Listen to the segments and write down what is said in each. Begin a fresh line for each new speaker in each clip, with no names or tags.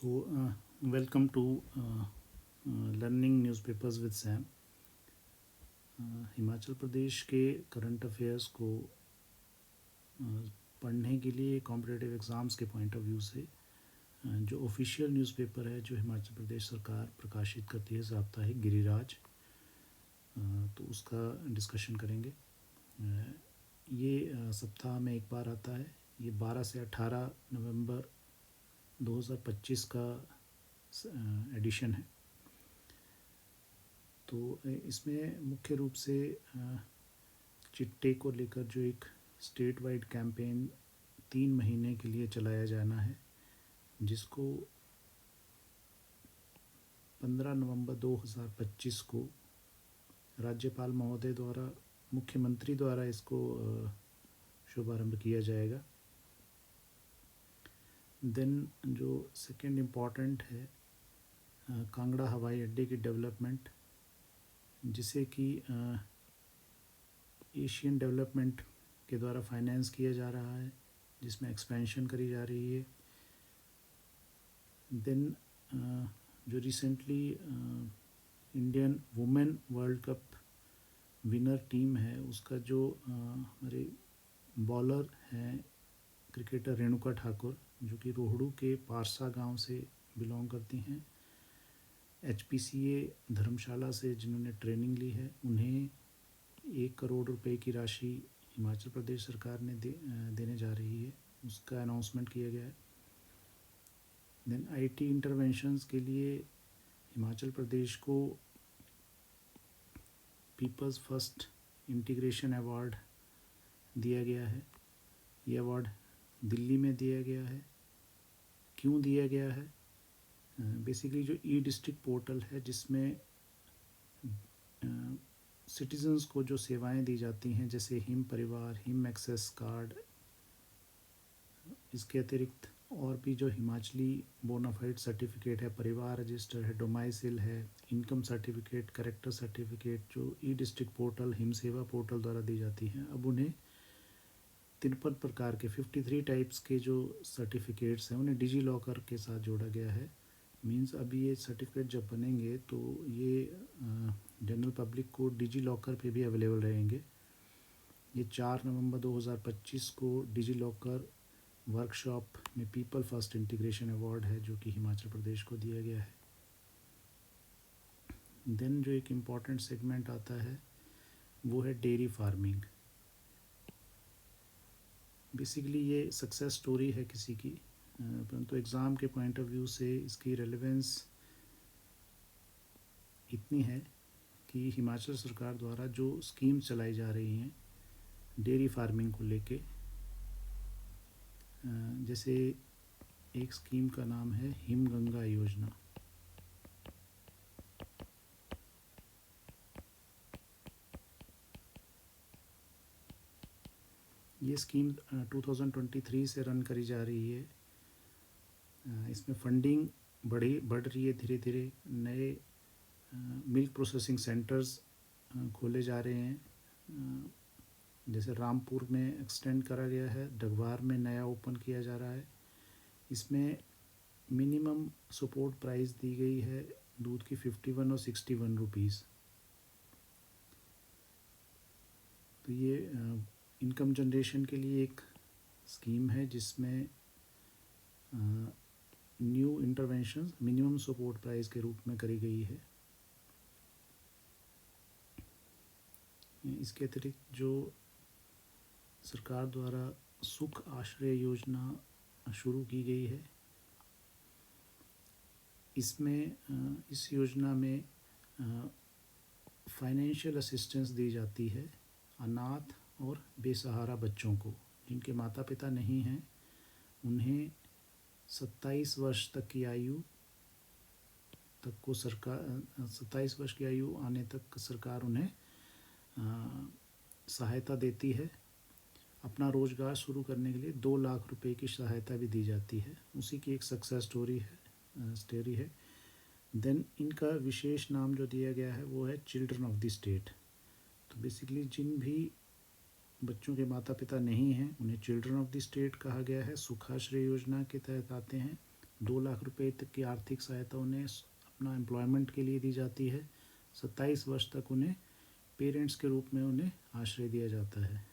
Welcome to Learning Newspapers with Sam. Himachal Pradesh के current affairs को पढ़ने के लिए कॉम्पिटिटिव एग्ज़ाम्स के पॉइंट ऑफ व्यू से जो ऑफिशियल न्यूज़पेपर है जो हिमाचल प्रदेश सरकार प्रकाशित करती है साप्ताहिक गिरिराज, तो उसका डिस्कशन करेंगे। ये सप्ताह में एक बार आता है। ये 12 से 18 नवंबर 2025 का एडिशन है। तो इसमें मुख्य रूप से चिट्टे को लेकर जो एक स्टेट वाइड कैंपेन 3 महीने के लिए चलाया जाना है, जिसको 15 नवंबर 2025 को राज्यपाल महोदय द्वारा, मुख्यमंत्री द्वारा इसको शुभारंभ किया जाएगा। देन जो सेकंड इम्पॉर्टेंट है, कांगड़ा हवाई अड्डे की डेवलपमेंट, जिसे कि एशियन डेवलपमेंट के द्वारा फाइनेंस किया जा रहा है, जिसमें एक्सपेंशन करी जा रही है। देन जो recently Indian women world cup winner team है, उसका जो हमारे बॉलर हैं क्रिकेटर रेणुका ठाकुर, जो कि रोहड़ू के पारसा गांव से बिलोंग करती हैं, HPCA धर्मशाला से जिन्होंने ट्रेनिंग ली है, उन्हें 1 करोड़ रुपए की राशि हिमाचल प्रदेश सरकार ने देने जा रही है, उसका अनाउंसमेंट किया गया है। देन IT इंटरवेंशंस के लिए हिमाचल प्रदेश को पीपल्स फर्स्ट इंटीग्रेशन अवार्ड दिया गया है। ये अवार्ड दिल्ली में दिया गया है। क्यों दिया गया है? बेसिकली जो ई-डिस्ट्रिक्ट पोर्टल है, जिसमें सिटीजन्स को जो सेवाएं दी जाती हैं, जैसे हिम परिवार, हिम एक्सेस कार्ड, इसके अतिरिक्त और भी जो हिमाचली बोनाफाइड सर्टिफिकेट है, परिवार रजिस्टर है, डोमाइसिल है, इनकम सर्टिफिकेट, कैरेक्टर सर्टिफिकेट, जो ई-डिस्ट्रिक्ट पोर्टल, हिम सेवा पोर्टल द्वारा दी जाती हैं, अब उन्हें 53 प्रकार के 53 टाइप्स के जो सर्टिफिकेट्स हैं, उन्हें डिजी लॉकर के साथ जोड़ा गया है। मींस अभी ये सर्टिफिकेट जब बनेंगे तो ये जनरल पब्लिक को डिजी लॉकर पे भी अवेलेबल रहेंगे। ये 4 नवंबर 2025 को डिजी लॉकर वर्कशॉप में पीपल फर्स्ट इंटीग्रेशन अवार्ड है, जो कि हिमाचल प्रदेश को दिया गया है। देन जो एक इम्पॉर्टेंट सेगमेंट आता है वो है डेयरी फार्मिंग। बेसिकली ये सक्सेस स्टोरी है किसी की, परंतु एग्ज़ाम के पॉइंट ऑफ व्यू से इसकी रेलेवेंस इतनी है कि हिमाचल सरकार द्वारा जो स्कीम्स चलाई जा रही हैं डेयरी फार्मिंग को लेके, जैसे एक स्कीम का नाम है हिमगंगा योजना। ये स्कीम 2023 से रन करी जा रही है। इसमें फंडिंग बढ़ रही है धीरे धीरे। नए मिल्क प्रोसेसिंग सेंटर्स खोले जा रहे हैं, जैसे रामपुर में एक्सटेंड करा गया है, डगवार में नया ओपन किया जा रहा है। इसमें मिनिमम सपोर्ट प्राइस दी गई है दूध की 51 और 61 रुपीज़। तो ये इनकम जनरेशन के लिए एक स्कीम है, जिसमें new intervention minimum support price के रूप में करी गई है। इसके अतिरिक्त जो सरकार द्वारा सुख आश्रय योजना शुरू की गई है, इसमें इस योजना में फाइनेंशियल असिस्टेंस दी जाती है अनाथ और बेसहारा बच्चों को, जिनके माता पिता नहीं हैं। उन्हें 27 वर्ष तक की आयु तक को सरकार 27 वर्ष की आयु आने तक सरकार उन्हें सहायता देती है। अपना रोज़गार शुरू करने के लिए 2 लाख रुपए की सहायता भी दी जाती है। उसी की एक सक्सेस स्टोरी है। देन इनका विशेष नाम जो दिया गया है वो है चिल्ड्रन ऑफ द स्टेट। तो बेसिकली जिन भी बच्चों के माता पिता नहीं हैं, उन्हें चिल्ड्रन ऑफ द स्टेट कहा गया है। सुखाश्रय योजना के तहत आते हैं 2 लाख रुपए तक की आर्थिक सहायता उन्हें अपना एम्प्लॉयमेंट के लिए दी जाती है। 27 वर्ष तक उन्हें पेरेंट्स के रूप में उन्हें आश्रय दिया जाता है।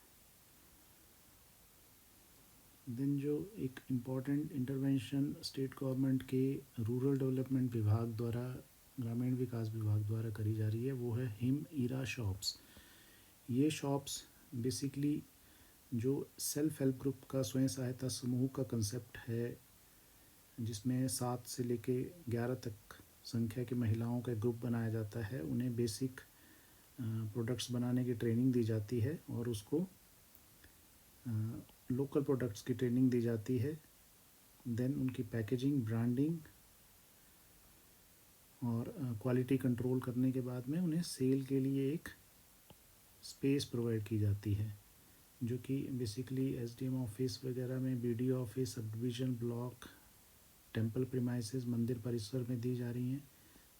देन जो एक इम्पॉर्टेंट इंटरवेंशन स्टेट गवर्नमेंट के रूरल डेवलपमेंट विभाग द्वारा, ग्रामीण विकास विभाग द्वारा करी जा रही है, वो है हिम ईरा शॉप्स। ये शॉप्स बेसिकली जो सेल्फ हेल्प ग्रुप का, स्वयं सहायता समूह का कंसेप्ट है, जिसमें 7 से लेके 11 तक संख्या की महिलाओं का ग्रुप बनाया जाता है। उन्हें बेसिक प्रोडक्ट्स बनाने की ट्रेनिंग दी जाती है और उसको लोकल प्रोडक्ट्स की ट्रेनिंग दी जाती है। देन उनकी पैकेजिंग, ब्रांडिंग और क्वालिटी कंट्रोल करने के बाद में उन्हें सेल के लिए एक स्पेस प्रोवाइड की जाती है, जो कि बेसिकली एसडीएम ऑफिस वगैरह में, BDO office, sub division, block, temple premises, मंदिर परिसर में दी जा रही हैं।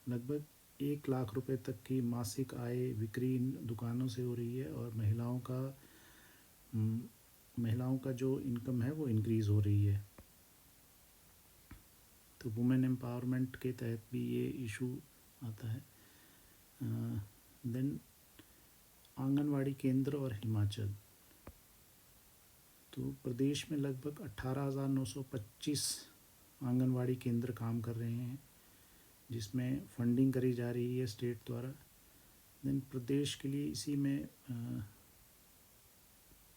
लगभग 1 लाख रुपए तक की मासिक आय बिक्री इन दुकानों से हो रही है और महिलाओं का जो इनकम है वो इंक्रीज़ हो रही है। तो वुमेन एम्पावरमेंट के तहत भी ये इशू आता है। देन आंगनवाड़ी केंद्र और हिमाचल, तो प्रदेश में लगभग 18,925 आंगनवाड़ी केंद्र काम कर रहे हैं, जिसमें फंडिंग करी जा रही है स्टेट द्वारा। देन प्रदेश के लिए इसी में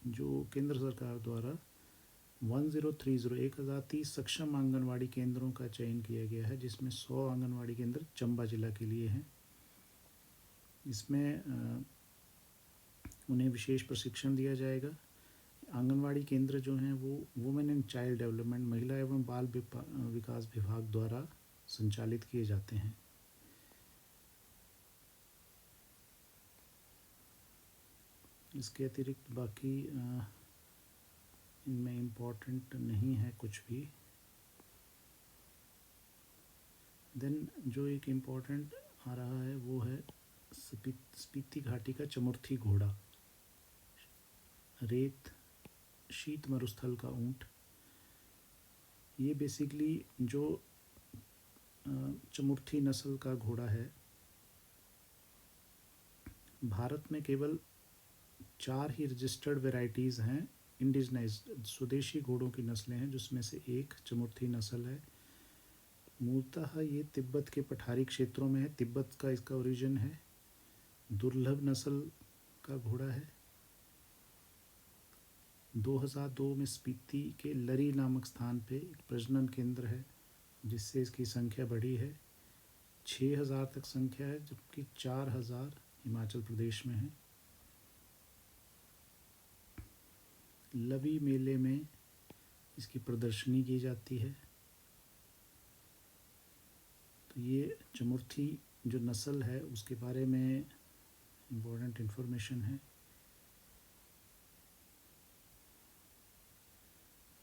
जो केंद्र सरकार द्वारा 1030 सक्षम आंगनवाड़ी केंद्रों का चयन किया गया है, जिसमें 100 आंगनवाड़ी केंद्र चंबा जिला के लिए हैं। इसमें उन्हें विशेष प्रशिक्षण दिया जाएगा। आंगनवाड़ी केंद्र जो हैं वो वुमेन एंड चाइल्ड डेवलपमेंट, महिला एवं बाल विकास विभाग द्वारा संचालित किए जाते हैं। इसके अतिरिक्त बाकी इनमें इम्पोर्टेंट नहीं है कुछ भी। देन जो एक इम्पोर्टेंट आ रहा है वो है स्पीति घाटी का चमुर्थी घोड़ा, रेत शीत मरुस्थल का ऊंट। ये बेसिकली जो चमुर्थी नस्ल का घोड़ा है, भारत में केवल 4 ही रजिस्टर्ड वेराइटीज़ हैं, इंडिजनाइज्ड स्वदेशी घोड़ों की नस्लें हैं, जिसमें से एक चमुर्थी नस्ल है। मूलतः ये तिब्बत के पठारी क्षेत्रों में है, तिब्बत का इसका ओरिजिन है। दुर्लभ नस्ल का घोड़ा है। 2002 में स्पीति के लरी नामक स्थान पे एक प्रजनन केंद्र है, जिससे इसकी संख्या बढ़ी है। 6,000 तक संख्या है, जबकि 4,000 हिमाचल प्रदेश में है। लवी मेले में इसकी प्रदर्शनी की जाती है। तो ये चमुर्थी जो नस्ल है उसके बारे में इम्पोर्टेंट इन्फॉर्मेशन है।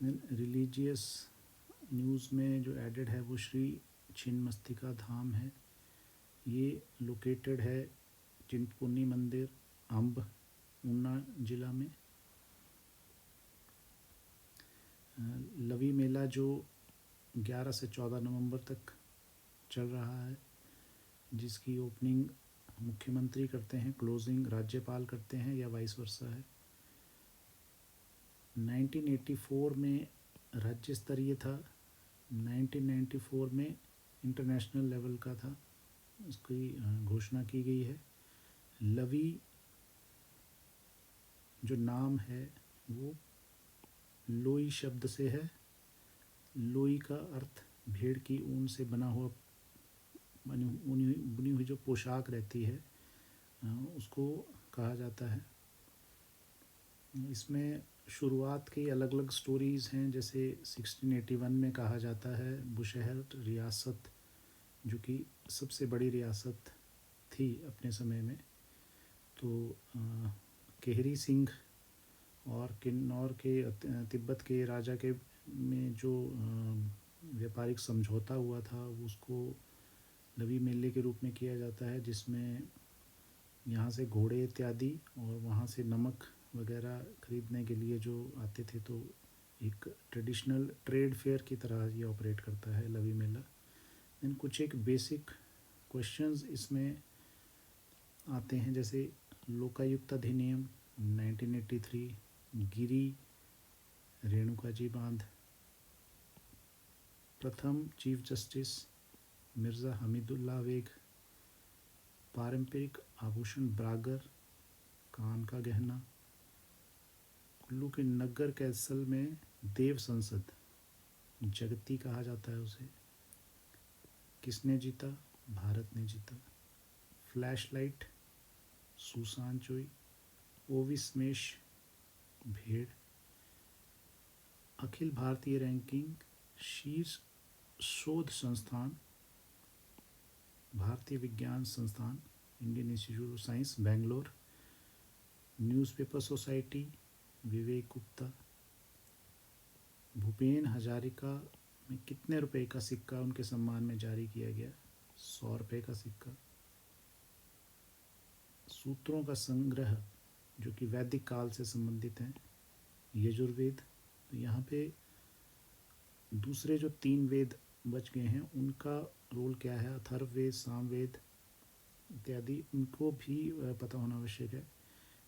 रिलीजियस न्यूज़ में जो एडेड है वो श्री छिन्नमस्तिका धाम है। ये लोकेटेड है चिंतपूर्णी मंदिर, अम्ब, ऊना जिला में। लवी मेला जो 11 से 14 नवंबर तक चल रहा है, जिसकी ओपनिंग मुख्यमंत्री करते हैं, क्लोजिंग राज्यपाल करते हैं या वाइस वर्सा है। 1984 में राज्य स्तरीय था, 1994 में इंटरनेशनल लेवल का था, उसकी घोषणा की गई है। लवी जो नाम है वो लोई शब्द से है। लोई का अर्थ भेड़ की ऊन से बना हुआ, बुनी हुई जो पोशाक रहती है उसको कहा जाता है। इसमें शुरुआत की अलग अलग स्टोरीज़ हैं, जैसे 1681 में कहा जाता है बुशहर रियासत, जो कि सबसे बड़ी रियासत थी अपने समय में, तो केहरी सिंह और किन्नौर के तिब्बत के राजा के में जो व्यापारिक समझौता हुआ था उसको लवी मेले के रूप में किया जाता है, जिसमें यहाँ से घोड़े इत्यादि और वहाँ से नमक वगैरह खरीदने के लिए जो आते थे, तो एक ट्रेडिशनल ट्रेड फेयर की तरह ये ऑपरेट करता है लवी मेला। देन कुछ एक बेसिक क्वेश्चंस इसमें आते हैं, जैसे लोकायुक्त अधिनियम 1983, गिरी रेणुका जी बांध, प्रथम चीफ जस्टिस मिर्ज़ा हमीदुल्ला वेग, पारंपरिक आभूषण ब्रागर, कान का गहना, कुल्लू के नगर कैसल में देव संसद, जगती कहा जाता है उसे, किसने जीता? भारत ने जीता। फ्लैश लाइट, सुसान चोई, ओविस्मेश भेड़, अखिल भारतीय रैंकिंग शीर्ष शोध संस्थान, भारतीय विज्ञान संस्थान, Indian Institute of Science Bangalore, newspaper society Vivek Gupta, Bhupen Hazarika में कितने रुपए का सिक्का उनके सम्मान में जारी किया गया? 100 रुपये का सिक्का। सूत्रों का संग्रह जो कि वैदिक काल से संबंधित हैं, यजुर्वेद। तो यहाँ पे दूसरे जो 3 वेद बच गए हैं उनका रोल क्या है? अथर्ववेद, सामवेद इत्यादि, उनको भी पता होना आवश्यक है।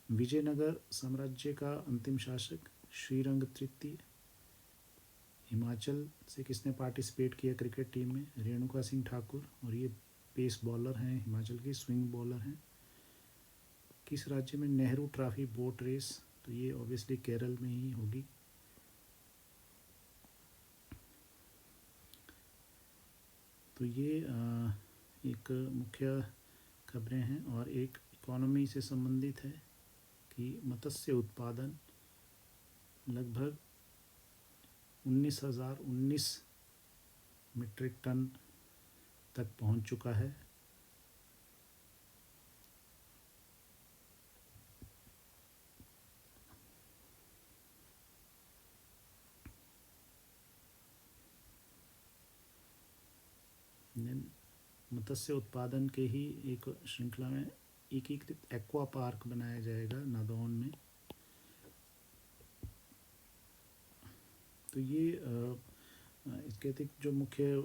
विजयनगर साम्राज्य का अंतिम शासक श्रीरंग तृतीय। हिमाचल से किसने पार्टिसिपेट किया क्रिकेट टीम में? रेणुका सिंह ठाकुर, और ये पेस बॉलर हैं, हिमाचल की स्विंग बॉलर हैं। किस राज्य में नेहरू ट्रॉफी बोट रेस? तो ये ऑब्वियसली केरल में ही होगी। तो ये एक मुख्य खबरें हैं, और एक इकोनॉमी से संबंधित है कि मत्स्य उत्पादन लगभग 19,019 मीट्रिक टन तक पहुंच चुका है। मत्स्य उत्पादन के ही एक श्रृंखला में एकीकृत एक्वा पार्क बनाया जाएगा नादौन में। तो ये इसके अतिरिक्त जो मुख्य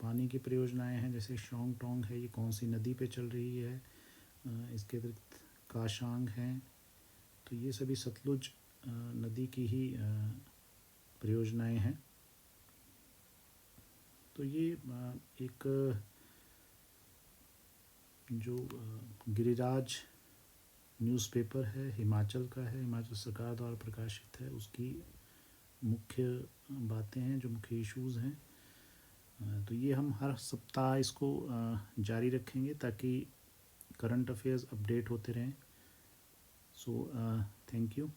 पानी की परियोजनाएं हैं, जैसे शोंग टोंग है, ये कौन सी नदी पे चल रही है? इसके अतिरिक्त काशांग हैं, तो ये सभी सतलुज नदी की ही परियोजनाएं हैं। तो ये एक जो गिरिराज न्यूज़पेपर है, हिमाचल का है, हिमाचल सरकार द्वारा प्रकाशित है, उसकी मुख्य बातें हैं, जो मुख्य इश्यूज़ हैं। तो ये हम हर सप्ताह इसको जारी रखेंगे ताकि करंट अफेयर्स अपडेट होते रहें। So thank you.